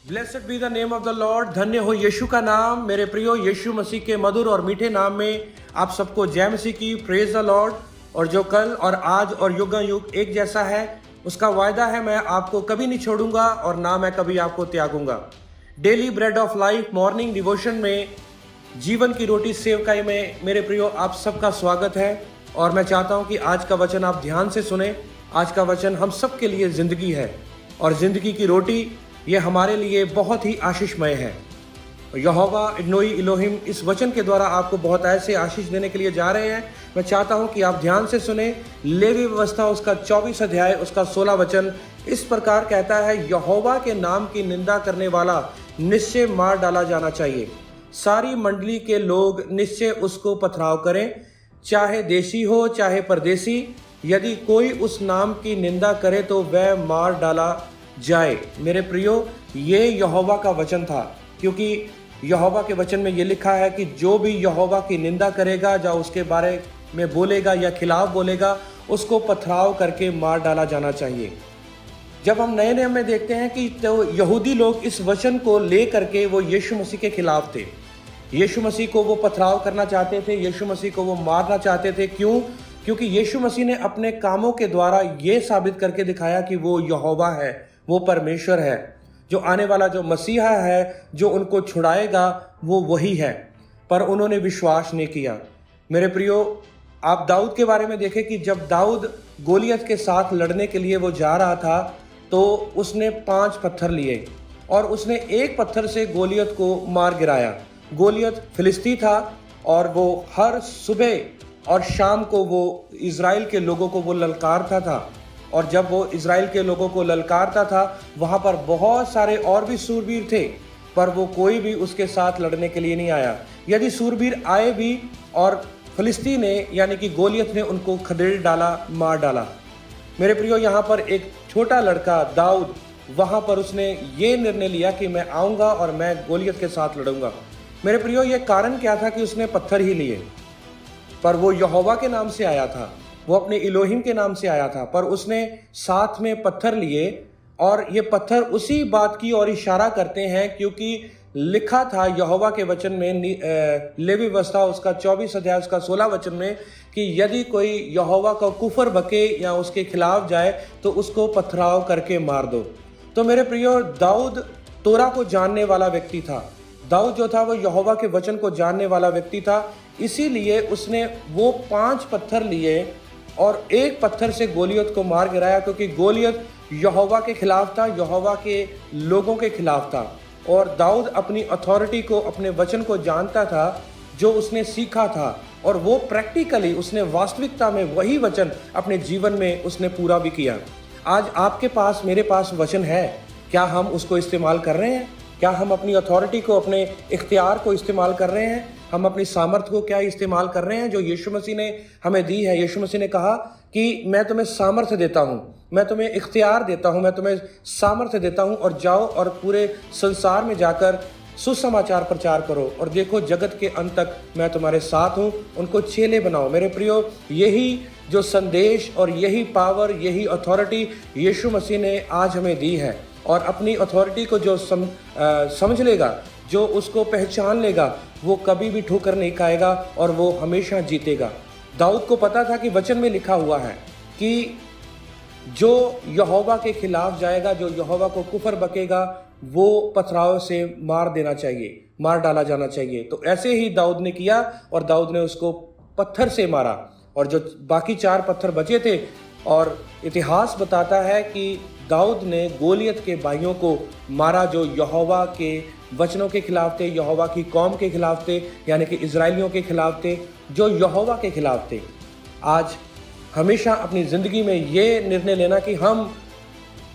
Blessed be the name of the Lord. धन्य हो यीशु का नाम। मेरे प्रियो, यीशु मसीह के मधुर और मीठे नाम में आप सबको जय मसीह की। Praise the Lord. और जो कल और आज और युग युग एक जैसा है, उसका वायदा है मैं आपको कभी नहीं छोड़ूंगा और ना मैं कभी आपको त्यागूंगा। Daily Bread of Life morning devotion में, जीवन की रोटी सेवकाई में मेरे प्रियो आप सबका स्वागत है। और मैं चाहता हूं कि आज का वचन आप ध्यान से सुने। आज का वचन हम सब के लिए जिंदगी है और जिंदगी की रोटी ये हमारे लिए बहुत ही आशीषमय है। यहोवा इडनोई इलोहिम इस वचन के द्वारा आपको बहुत ऐसे आशीष देने के लिए जा रहे हैं। मैं चाहता हूं कि आप ध्यान से सुने। लेवी व्यवस्था उसका 24 अध्याय उसका 16 वचन इस प्रकार कहता है, यहोवा के नाम की निंदा करने वाला निश्चय मार डाला जाना चाहिए। सारी मंडली के लोग निश्चय उसको पथराव करें, चाहे देशी हो चाहे परदेसी। यदि कोई उस नाम की निंदा करे तो वह मार डाला जाए। मेरे प्रियो, ये यहोवा का वचन था, क्योंकि यहोवा के वचन में ये लिखा है कि जो भी यहोवा की निंदा करेगा, या उसके बारे में बोलेगा या खिलाफ बोलेगा, उसको पथराव करके मार डाला जाना चाहिए। जब हम नए नियम में देखते हैं कि तो यहूदी लोग इस वचन को ले करके वो यीशु मसीह के खिलाफ थे। यीशु मसीह को वो पथराव करना चाहते थे, यीशु मसीह को वो मारना चाहते थे। क्यों? क्योंकि यीशु मसीह ने अपने कामों के द्वारा ये साबित करके दिखाया कि वो यहोवा है, वो परमेश्वर है। जो आने वाला जो मसीहा है, जो उनको छुड़ाएगा, वो वही है। पर उन्होंने विश्वास नहीं किया। मेरे प्रियो, आप दाऊद के बारे में देखें कि जब दाऊद गोलियत के साथ लड़ने के लिए वो जा रहा था, तो उसने 5 पत्थर लिए और उसने एक पत्थर से गोलियत को मार गिराया। गोलियत फिलिस्ती था और वो हर सुबह और शाम को वो इज़राइल के लोगों को वो ललकारता था। और जब वो इज़राइल के लोगों को ललकारता था, वहाँ पर बहुत सारे और भी सूरवीर थे, पर वो कोई भी उसके साथ लड़ने के लिए नहीं आया। यदि सूरवीर आए भी और फिलिस्ती ने यानी कि गोलियत ने उनको खदेड़ डाला, मार डाला। मेरे प्रियो, यहाँ पर एक छोटा लड़का दाऊद, वहाँ पर उसने ये निर्णय लिया कि मैं आऊँगा और मैं गोलियत के साथ लड़ूंगा। मेरे प्रियो, ये कारण क्या था कि उसने पत्थर ही लिए, पर वो यहोवा के नाम से आया था, वो अपने इलोहिम के नाम से आया था, पर उसने साथ में पत्थर लिए। और ये पत्थर उसी बात की ओर इशारा करते हैं, क्योंकि लिखा था यहोवा के वचन में, लेवी व्यवस्था उसका 24 अध्याय उसका 16 वचन में, कि यदि कोई यहोवा का कुफर बके या उसके खिलाफ जाए तो उसको पथराव करके मार दो। तो मेरे प्रियो, दाऊद तोरा को जानने वाला व्यक्ति था। दाऊद जो था वो यहोवा के वचन को जानने वाला व्यक्ति था। इसीलिए उसने वो 5 पत्थर लिए और एक पत्थर से गोलियत को मार गिराया, क्योंकि गोलियत यहोवा के खिलाफ था, यहोवा के लोगों के खिलाफ था। और दाऊद अपनी अथॉरिटी को, अपने वचन को जानता था, जो उसने सीखा था, और वो प्रैक्टिकली उसने वास्तविकता में वही वचन अपने जीवन में उसने पूरा भी किया। आज आपके पास, मेरे पास वचन है, क्या हम उसको इस्तेमाल कर रहे हैं? क्या हम अपनी अथॉरिटी को, अपने इख्तियार को इस्तेमाल कर रहे हैं? हम अपनी सामर्थ को क्या इस्तेमाल कर रहे हैं जो यीशु मसीह ने हमें दी है? यीशु मसीह ने कहा कि मैं तुम्हें सामर्थ्य देता हूँ, मैं तुम्हें इख्तियार देता हूँ, मैं तुम्हें सामर्थ्य देता हूँ, और जाओ और पूरे संसार में जाकर सुसमाचार प्रचार करो, और देखो जगत के अंत तक मैं तुम्हारे साथ हूँ। उनको चेले बनाओ। मेरे प्रियो, यही जो संदेश और यही पावर, यही अथॉरिटी यीशु मसीह ने आज हमें दी है। और अपनी अथॉरिटी को जो समझ लेगा, जो उसको पहचान लेगा, वो कभी भी ठोकर नहीं खाएगा और वो हमेशा जीतेगा। दाऊद को पता था कि वचन में लिखा हुआ है कि जो यहोवा के खिलाफ जाएगा, जो यहोवा को कुफर बकेगा, वो पथराव से मार देना चाहिए, मार डाला जाना चाहिए। तो ऐसे ही दाऊद ने किया और दाऊद ने उसको पत्थर से मारा। और जो बाकी 4 पत्थर बचे थे, और इतिहास बताता है कि दाऊद ने गोलियत के भाइयों को मारा, जो यहोवा के वचनों के खिलाफ थे, यहोवा की कौम के खिलाफ थे, यानी कि इजराइलियों के खिलाफ थे, जो यहोवा के खिलाफ थे। आज हमेशा अपनी ज़िंदगी में ये निर्णय लेना कि हम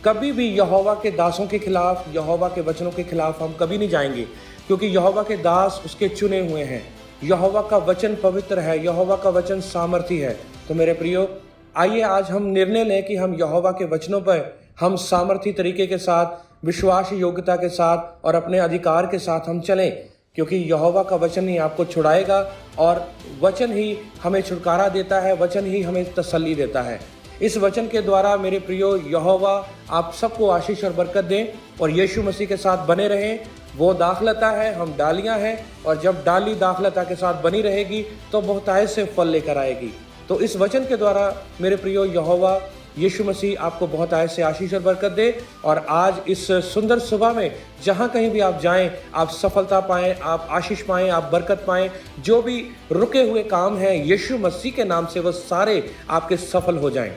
कभी भी यहोवा के दासों के खिलाफ, यहोवा के वचनों के खिलाफ हम कभी नहीं जाएंगे, क्योंकि यहोवा के दास उसके चुने हुए हैं। यहोवा का वचन पवित्र है, यहोवा का वचन सामर्थी है। तो मेरे प्रियो, आइए आज हम निर्णय लें कि हम यहोवा के वचनों पर हम सामर्थी तरीके के साथ, विश्वास योग्यता के साथ और अपने अधिकार के साथ हम चलें, क्योंकि यहोवा का वचन ही आपको छुड़ाएगा और वचन ही हमें छुटकारा देता है, वचन ही हमें तसल्ली देता है। इस वचन के द्वारा मेरे प्रियो यहोवा आप सबको आशीष और बरकत दें और यीशु मसीह के साथ बने रहें। वो दाखलता है, हम डालियां हैं, और जब डाली दाखलता के साथ बनी रहेगी तो बहुतायत से फल लेकर आएगी। तो इस वचन के द्वारा मेरे प्रियो यहोवा यीशु मसीह आपको बहुत आयत से आशीष और बरकत दे। और आज इस सुंदर सुबह में जहाँ कहीं भी आप जाएं, आप सफलता पाएं, आप आशीष पाएं, आप बरकत पाएं। जो भी रुके हुए काम हैं यीशु मसीह के नाम से वो सारे आपके सफल हो जाएं।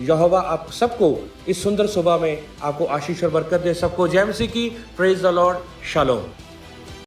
यहोवा आप सबको इस सुंदर सुबह में आपको आशीष और बरकत दे। सबको जय मसीह की। Praise the Lord. शालोम।